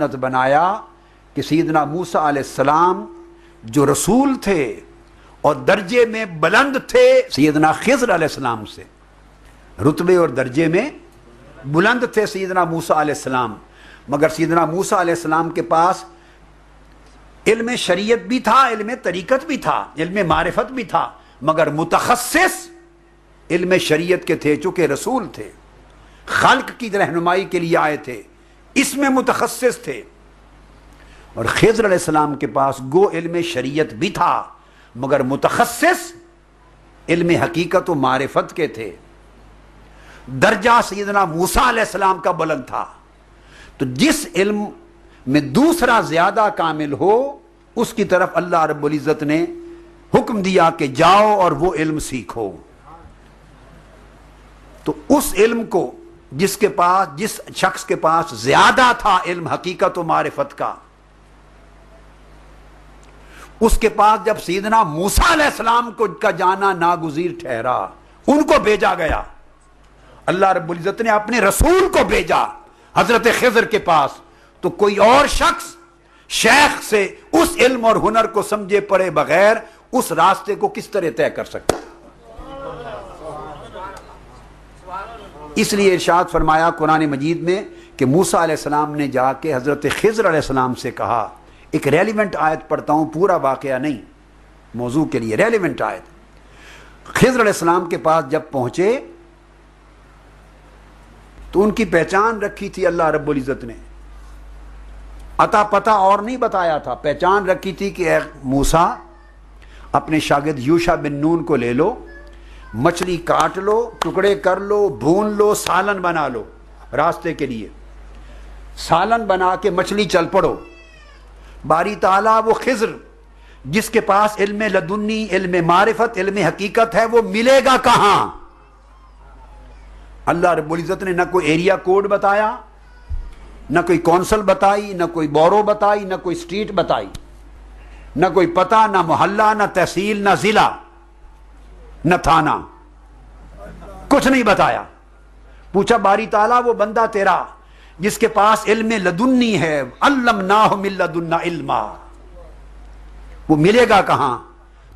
بنایا کہ سیدنا موسیٰ علیہ السلام جو رسول تھے اور درجے میں بلند تھے سیدنا خضر علیہ السلام سے، رتبے اور درجے میں بلند تھے سیدنا موسیٰ علیہ السلام، مگر سیدنا موسیٰ علیہ السلام کے پاس علم شریعت بھی تھا، علم طریقت بھی تھا، علم معرفت بھی تھا، مگر متخصص علم شریعت کے تھے، چونکہ رسول تھے، خلق کی رہنمائی کے لیے آئے تھے، اس میں متخصص تھے۔ اور خضر علیہ السلام کے پاس گو علم شریعت بھی تھا مگر متخصص علم حقیقت و معرفت کے تھے۔ درجہ سیدنا موسیٰ علیہ السلام کا بلند تھا، تو جس علم میں دوسرا زیادہ کامل ہو اس کی طرف اللہ رب العزت نے حکم دیا کہ جاؤ اور وہ علم سیکھو۔ تو اس علم کو جس شخص کے پاس زیادہ تھا علم حقیقت و معرفت کا، اس کے پاس جب سیدنا موسیٰ علیہ السلام کا جانا ناگزیر ٹھہرا، ان کو بھیجا گیا، اللہ رب العزت نے اپنے رسول کو بھیجا حضرت خضر کے پاس، تو کوئی اور شخص شیخ سے اس علم اور ہنر کو سمجھے پڑے بغیر اس راستے کو کس طرح طے کر سکتا؟ اس لیے ارشاد فرمایا قرآن مجید میں کہ موسیٰ علیہ السلام نے جا کے حضرت خضر علیہ السلام سے کہا، ایک ریلیونٹ آیت پڑھتا ہوں، پورا واقعہ نہیں، موضوع کے لیے ریلیونٹ آیت۔ خضر علیہ السلام کے پاس جب پہنچے تو ان کی پہچان رکھی تھی اللہ رب العزت نے، عطا پتہ اور نہیں بتایا تھا، پہچان رکھی تھی کہ اے موسیٰ اپنے شاگرد یوشع بن نون کو لے لو، مچھلی کاٹ لو، ٹکڑے کر لو، بھون لو، سالن بنا لو، راستے کے لیے سالن بنا کے مچھلی چل پڑو۔ باری تعالیٰ وہ خضر جس کے پاس علم لدنی، علم معرفت، علم حقیقت ہے، وہ ملے گا کہاں؟ اللہ رب العزت نے نہ کوئی ایریا کوڈ بتایا، نہ کوئی کونسل بتائی، نہ کوئی بورو بتائی، نہ کوئی سٹریٹ بتائی، نہ کوئی پتہ، نہ محلہ، نہ تحصیل، نہ ضلع، نہ تھانہ، کچھ نہیں بتایا۔ پوچھا باری تعالیٰ وہ بندہ تیرا جس کے پاس علم لدنی ہے، علمناہ من لدنا علما، وہ ملے گا کہاں؟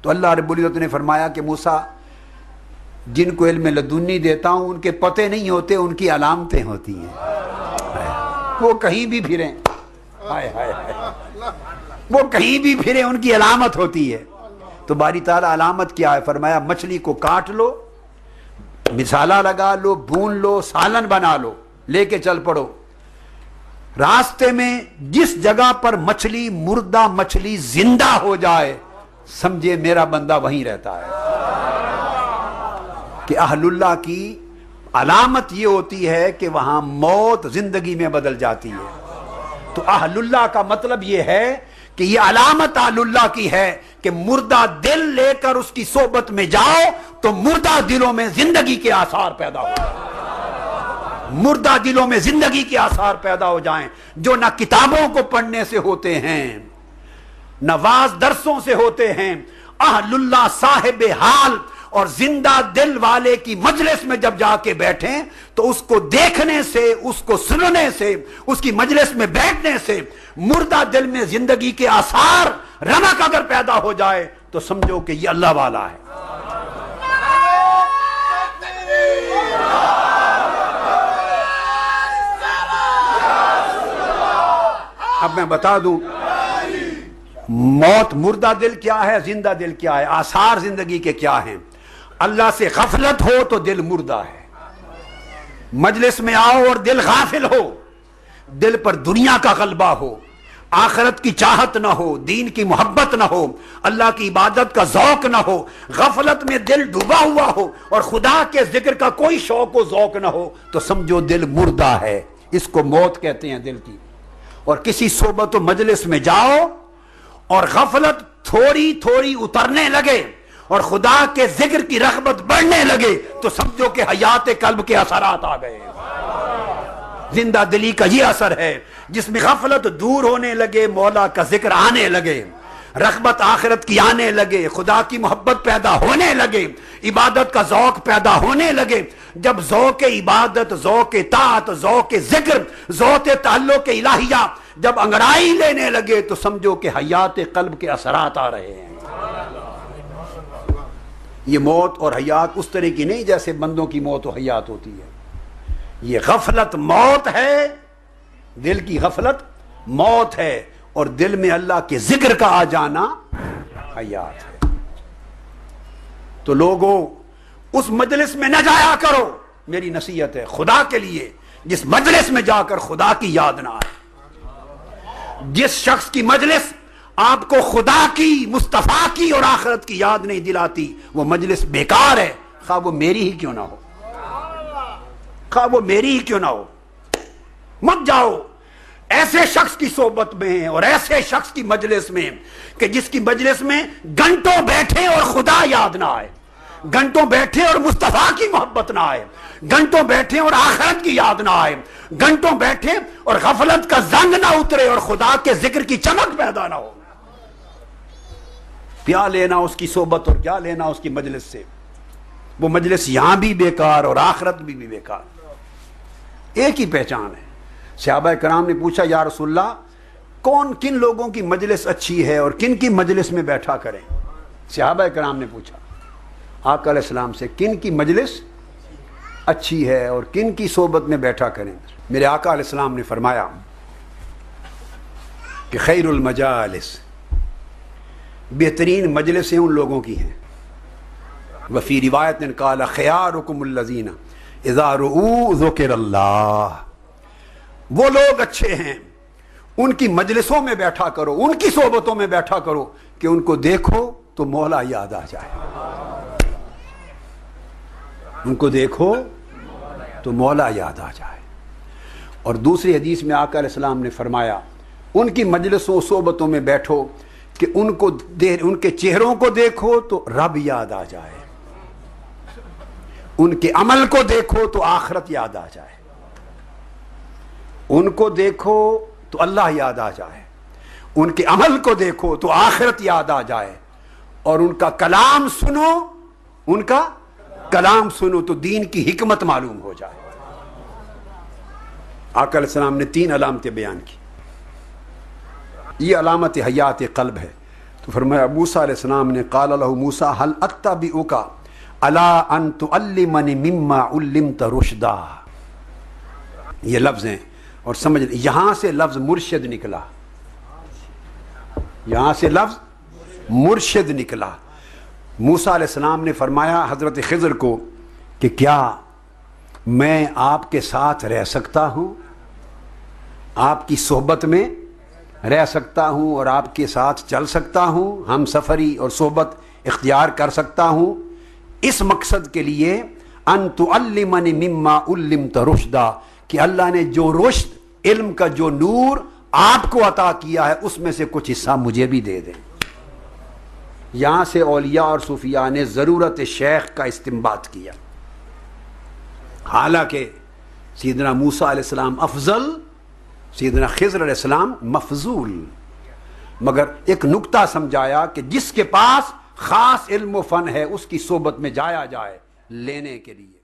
تو اللہ رب العزت نے فرمایا کہ موسیٰ جن کو علم لدنی دیتا ہوں ان کے پتے نہیں ہوتے، ان کی علامتیں ہوتی ہیں، وہ کہیں بھی پھریں، وہ کہیں بھی پھریں، ان کی علامت ہوتی ہے۔ تو باری تعالیٰ علامت کیا ہے؟ فرمایا مچھلی کو کاٹ لو، مسالہ لگا لو، بھون لو، سالن بنا لو، لے کے چل پڑو۔ راستے میں جس جگہ پر مچھلی، مردہ مچھلی زندہ ہو جائے، سمجھے میرا بندہ وہیں رہتا ہے۔ کہ اہل اللہ کی علامت یہ ہوتی ہے کہ وہاں موت زندگی میں بدل جاتی ہے۔ تو اہل اللہ کا مطلب یہ ہے کہ یہ علامت اہل اللہ کی ہے کہ مردہ دل لے کر اس کی صحبت میں جاؤ تو مردہ دلوں میں زندگی کے آثار پیدا ہو جائیں، مردہ دلوں میں زندگی کے آثار پیدا ہو جائیں، جو نہ کتابوں کو پڑھنے سے ہوتے ہیں، نہ واعظ درسوں سے ہوتے ہیں۔ اہل اللہ صاحب حال اور زندہ دل والے کی مجلس میں جب جا کے بیٹھیں تو اس کو دیکھنے سے، اس کو سننے سے، اس کی مجلس میں بیٹھنے سے مردہ دل میں زندگی کے آثار رونق اگر پیدا ہو جائے تو سمجھو کہ یہ اللہ والا ہے۔ اب میں بتا دوں موت، مردہ دل کیا ہے، زندہ دل کیا ہے، آثار زندگی کے کیا ہیں۔ اللہ سے غفلت ہو تو دل مردہ ہے، مجلس میں آؤ اور دل غافل ہو، دل پر دنیا کا غلبہ ہو، آخرت کی چاہت نہ ہو، دین کی محبت نہ ہو، اللہ کی عبادت کا ذوق نہ ہو، غفلت میں دل ڈوبا ہوا ہو اور خدا کے ذکر کا کوئی شوق و ذوق نہ ہو، تو سمجھو دل مردہ ہے، اس کو موت کہتے ہیں دل کی۔ اور کسی صحبت و مجلس میں جاؤ اور غفلت تھوڑی تھوڑی اترنے لگے اور خدا کے ذکر کی رغبت بڑھنے لگے تو سمجھو کہ حیات قلب کے اثرات آ گئے۔ زندہ دلی کا یہ اثر ہے، جس میں غفلت دور ہونے لگے، مولا کا ذکر آنے لگے، رغبت آخرت کی آنے لگے، خدا کی محبت پیدا ہونے لگے، عبادت کا ذوق پیدا ہونے لگے، جب ذوق عبادت، ذوق طاعت، ذوق ذکر، ذوق تعلق الہیہ جب انگڑائی لینے لگے تو سمجھو کہ حیات قلب کے اثرات آ رہے ہیں۔ یہ موت اور حیات اس طرح کی نہیں جیسے بندوں کی موت و حیات ہوتی ہے، یہ غفلت موت ہے، دل کی غفلت موت ہے، اور دل میں اللہ کے ذکر کا آ جانا حیات ہے۔ تو لوگوں اس مجلس میں نہ جایا کرو، میری نصیحت ہے خدا کے لیے، جس مجلس میں جا کر خدا کی یاد نہ آئے، جس شخص کی مجلس آپ کو خدا کی، مصطفیٰ کی اور آخرت کی یاد نہیں دلاتی، وہ مجلس بیکار ہے، خواہ وہ میری ہی کیوں نہ ہو، خواہ وہ میری ہی کیوں نہ ہو۔ مت جاؤ ایسے شخص کی صحبت میں اور ایسے شخص کی مجلس میں کہ جس کی مجلس میں گھنٹوں بیٹھے اور خدا یاد نہ آئے، گھنٹوں بیٹھے اور مصطفیٰ کی محبت نہ آئے، گھنٹوں بیٹھے اور آخرت کی یاد نہ آئے، گھنٹوں بیٹھے اور غفلت کا زنگ نہ اترے اور خدا کے ذکر کی چمک پیدا نہ ہو۔ کیا لینا اس کی صحبت اور کیا لینا اس کی مجلس سے؟ وہ مجلس یہاں بھی بیکار اور آخرت بھی بیکار۔ ایک ہی پہچان ہے۔ صحابہ کرام نے پوچھا یا رسول اللہ کون کن لوگوں کی مجلس اچھی ہے اور کن کی مجلس میں بیٹھا کریں؟ صحابہ کرام نے پوچھا آقا علیہ السلام سے کن کی مجلس اچھی ہے اور کن کی صحبت میں بیٹھا کریں؟ میرے آقا علیہ السلام نے فرمایا کہ خیر المجالس، بہترین مجلسیں ان لوگوں کی ہیں۔ وفی روایت نے قال خیارکم الذین اذا رؤوا ذکر اللہ، وہ لوگ اچھے ہیں ان کی مجلسوں میں بیٹھا کرو، ان کی صحبتوں میں بیٹھا کرو کہ ان کو دیکھو تو مولا یاد آ جائے، ان کو دیکھو تو مولا یاد آ جائے۔ اور دوسری حدیث میں آقا علیہ السلام نے فرمایا ان کی مجلسوں صحبتوں میں بیٹھو کہ ان کے چہروں کو دیکھو تو رب یاد آ جائے، ان کے عمل کو دیکھو تو آخرت یاد آ جائے، ان کو دیکھو تو اللہ یاد آ جائے، ان کے عمل کو دیکھو تو آخرت یاد آ جائے، اور ان کا کلام سنو، ان کا کلام سنو تو دین کی حکمت معلوم ہو جائے۔ آقا علیہ السلام نے 3 علامتیں بیان کی، یہ علامت حیات قلب ہے۔ تو فرمایا موسیٰ علیہ السلام نے قال لہ موسیٰ هل اتبعک علی ان تعلمنی مما علمت رشدا، یہ لفظ ہیں اور سمجھ لیں یہاں سے لفظ مرشد نکلا، یہاں سے لفظ مرشد نکلا۔ موسیٰ علیہ السلام نے فرمایا حضرت خضر کو کہ کیا میں آپ کے ساتھ رہ سکتا ہوں، آپ کی صحبت میں رہ سکتا ہوں اور آپ کے ساتھ چل سکتا ہوں، ہم سفری اور صحبت اختیار کر سکتا ہوں، اس مقصد کے لیے ان تعلمنی مما علمت رشدا، کہ اللہ نے جو رشد، علم کا جو نور آپ کو عطا کیا ہے اس میں سے کچھ حصہ مجھے بھی دے دیں۔ یہاں سے اولیاء اور صوفیاء نے ضرورت شیخ کا استنباط کیا، حالانکہ سیدنا موسیٰ علیہ السلام افضل، سیدنا خضر علیہ السلام مفضول، مگر ایک نکتہ سمجھایا کہ جس کے پاس خاص علم و فن ہے اس کی صحبت میں جایا جائے لینے کے لیے۔